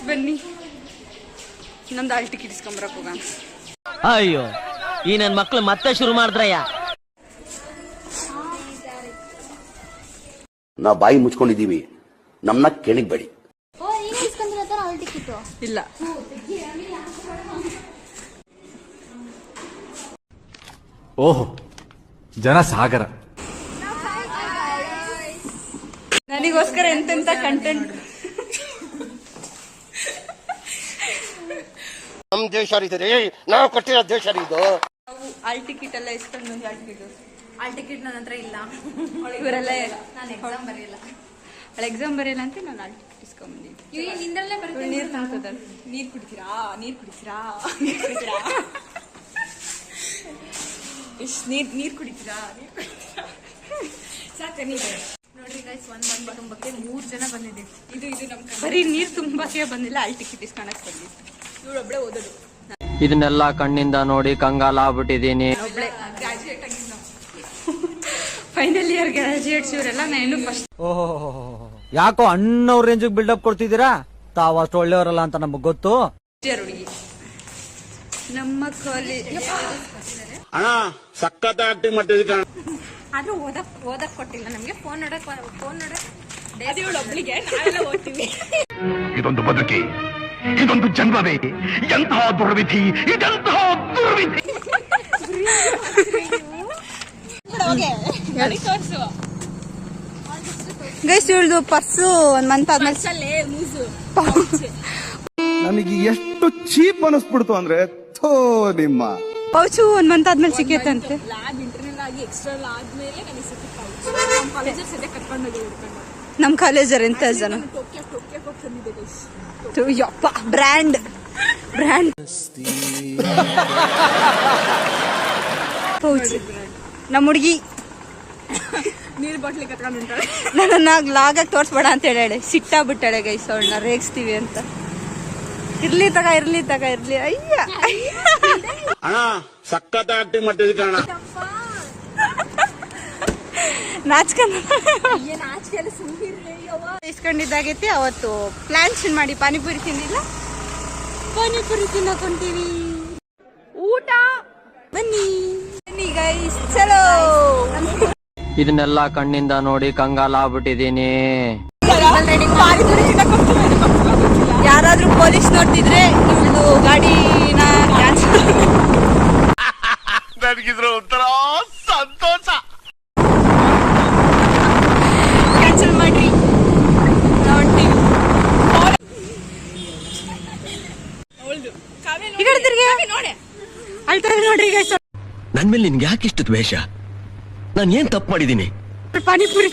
ಬನ್ನಿ ಇನ್ನೊಂದು hall ticket ಇಸ್ಕೊಂಬರಕ್ ಹೋಗೋಣ. ಅಯ್ಯೋ ಈ ನನ್ ಮಕ್ಳು ಮತ್ತೆ ಶುರು ಮಾಡಿದ್ರಯ್ಯ. ನಾವು ಬಾಯಿ ಮುಚ್ಕೊಂಡಿದೀವಿ, ನಮ್ನ ಕೆಣಿಗ್ಬೇಡಿ. ಇಲ್ಲ ಓಹೋ ಜನ ಸಾಗರ. ನನಗೋಸ್ಕರ ಎಂತೆಂತ ಕಂಟೆಂಟ್. ನಮ್ ದೇಶ ಇದೆ, ನಾವು ಕೊಟ್ಟಿರೋ ದೇಶ ಇದು. ನಾವು ಹಾಲ್ ಟಿಕೆಟ್ ಎಲ್ಲ ಇಸ್ಕೊಂಡು ಹಾಲ್ ಟಿಕೆಟ್ ನನ್ನ ಹತ್ರ ಇಲ್ಲ. ಇವರೆಲ್ಲ ನಾನು ಎಕ್ಸಾಮ್ ಬರೆಯಲ್ಲ. ಅವಳು ಎಕ್ಸಾಮ್ ಬರೆಯಲ್ಲ ಅಂತ ನಾನು ಹಾಲ್ ಟಿಕೆಟ್ ಇಸ್ಕೊಂಡ್ಬಂದಿದ್ದೆ. ನಿಂದ್ರಲ್ಲೇ ಬರುತ್ತೆ. ನೀರು ತಂತದಲ್ಲ, ನೀರು ಕುಡಿತೀರಾ ನೀರು ಕುಡಿತೀರಾ ಎಷ್ಟು ನೀರು ಕುಡಿತೀರಾ ಸಾಕ ನೀರು. ನೋಡ್ರಿ ಗೈಸ್, ಒಂದ್ ಬಂಡಿ ತುಂಬಕ್ಕೆ 3 ಜನ ಬಂದಿದ್ದೀವಿ. ಇದು ನಮ್ ಬರೀ ನೀರು ತುಂಬಕ್ಕೆ ಬಂದಿಲ್ಲ, ಹಾಲ್ ಟಿಕೆಟ್ ಇಸ್ಕೊಳಕ್ ಬಂದಿತ್ತು. ಇವಳೊಬ್ಳೆ ಓದೋದು. ಇದನ್ನೆಲ್ಲ ಕಣ್ಣಿಂದ ನೋಡಿ ಕಂಗಾಲ ಆಗ್ಬಿಟ್ಟಿದೀನಿ. ಒಬ್ಳೆ ಗ್ರಾಜುಯೇಟ್ ಆಗಿದ್ದು. ಫೈನಲ್ ಇಯರ್ ಗ್ರಾಜುಯೇಟ್ಸ್ ಇವರೆಲ್ಲ. ನಾನು ಫಸ್ಟ್. ಓಹೋ ಯಾಕೋ ಅಣ್ಣವ್ರ ರೇಂಜಿಗೆ ಬಿಲ್ಡಪ್ ಕೊಡ್ತಿದ್ದೀರಾ? ತಾವ್ ಅಷ್ಟು ಒಳ್ಳೆಯವರಲ್ಲ ಅಂತ ನಮಗ್ ಗೊತ್ತು. ಹುಡುಗಿ ನಮ್ಮ ಕಾಲೇಜ್ ಅಣ್ಣ ಸಖತ್ ಆಕ್ಟಿಂಗ್ ಮಾಡ್ತಿದ್ದೆ. ಆದ್ರೂ ಓದಕ್ ಕೊಟ್ಟಿಲ್ಲ ನಮ್ಗೆ. ಫೋನ್ ನೋಡಕ್ ಒಬ್ಳಿಗೆ ನಾವೆಲ್ಲ ಓದ್ತೀವಿ. ಇದೊಂದು ಬದುಕಿ, ಇದೊಂದು ಜನ್ಮವೇ, ಎಂತಹ ದುರ್ವಿಧಿ, ಇದೆಂತಹ ದುರ್ವಿಧಿ. ಗೈಸ್ ಇವಳ್ದು ಪರ್ಸು 1 ಮಂತ್ ಆದ್ಮೇಲೆ ನನಗೆ ಎಷ್ಟು ಚೀಪ್ ಅನಿಸ್ಬಿಡ್ತು ಅಂದ್ರೆ ಥೋ ನಿಮ್ಮ ಪೌಚು 1 ಮಂತ್ ಆದ್ಮೇಲೆ ಸಿಕ್ಕೈತಂತೆ. ಲ್ಯಾಬ್ ಇಂಟರ್ನಲ್ ಆಗಿ ಎಕ್ಸ್ಟರ್ನಲ್ ಆದ್ಮೇಲೆ ನನಗೆ ಸಿಕ್ಕಿತ್ತು. ನಮ್ಮ ಕಾಲೇಜಲ್ಲಿ ಸದ್ಯ ಕರ್ಕೊಂಡು ಹೋಗಿ ಹುಡ್ಕೊಂಡು ನಮ್ ಕಾಲೇಜರ್ ಎಂತ ಜನ ಯಪ್ಪ ಬ್ರ್ಯಾಂಡ್ ಪೌಚ್. ನಮ್ಮ ಹುಡುಗಿ ನೀರ್ ಬಾಟ್ಲಿ ಕಟ್ಕೊಂಡು ಉಂಟಾಳೆ. ನನ್ನ ಲಾಗಾಗ ತೋರ್ಸ್ಬೇಡ ಅಂತ ಹೇಳಿ ಸಿಟ್ಟಾಗ್ಬಿಟ್ಟಾಳೆ ಗೈಸ್. ಅವಳನ್ನ ರೇಗಿಸ್ತೀವಿ ಅಂತ. ಇರ್ಲಿ ತಗ ಅಯ್ಯ ಅಣ್ಣ ಸಖತ್ ಆಕ್ಟಿಂಗ್ ಮಾಡ್ತಿದ್ದೆ ಅಣ್ಣ. ಇಸ್ಕೊಂಡಿದ್ದಾಗೈತಿ. ಅವತ್ತು ಪ್ಲಾನ್ ಮಾಡಿ ಪಾನಿಪುರಿ ತಿಂದಿಲ್ಲ, ಪಾನಿಪುರಿ ತಿನ್ನಕೊಂತೀವಿ. ಊಟ ಬನ್ನಿ ಗೈಸ್ ಚಲೋ. ಇದನ್ನೆಲ್ಲ ಕಣ್ಣಿಂದ ನೋಡಿ ಕಂಗಾಲ ಆಗ್ಬಿಟ್ಟಿದೀನಿ. ಯಾರಾದ್ರೂ ಪೊಲೀಸ್ ನೋಡ್ತಿದ್ರೆ ನಿಮ್ದು ಗಾಡಿನ ನನಗಿದ್ರ ಒಂಥರ ಸಂತೋಷ. ಕ್ಯಾನ್ಸಲ್ ಮಾಡ್ರಿ, ನೋಡ್ತೀವಿ. ಅಳ್ತಾರೆ ನೋಡ್ರಿ ಗೈಸ್. ನನ್ ಮೇಲೆ ನಿನ್ಗೆ ಯಾಕಿಷ್ಟು ದ್ವೇಷ? ನಾನು ಏನ್ ತಪ್ಪು ಮಾಡಿದೀನಿ? ಪಾನಿಪುರಿ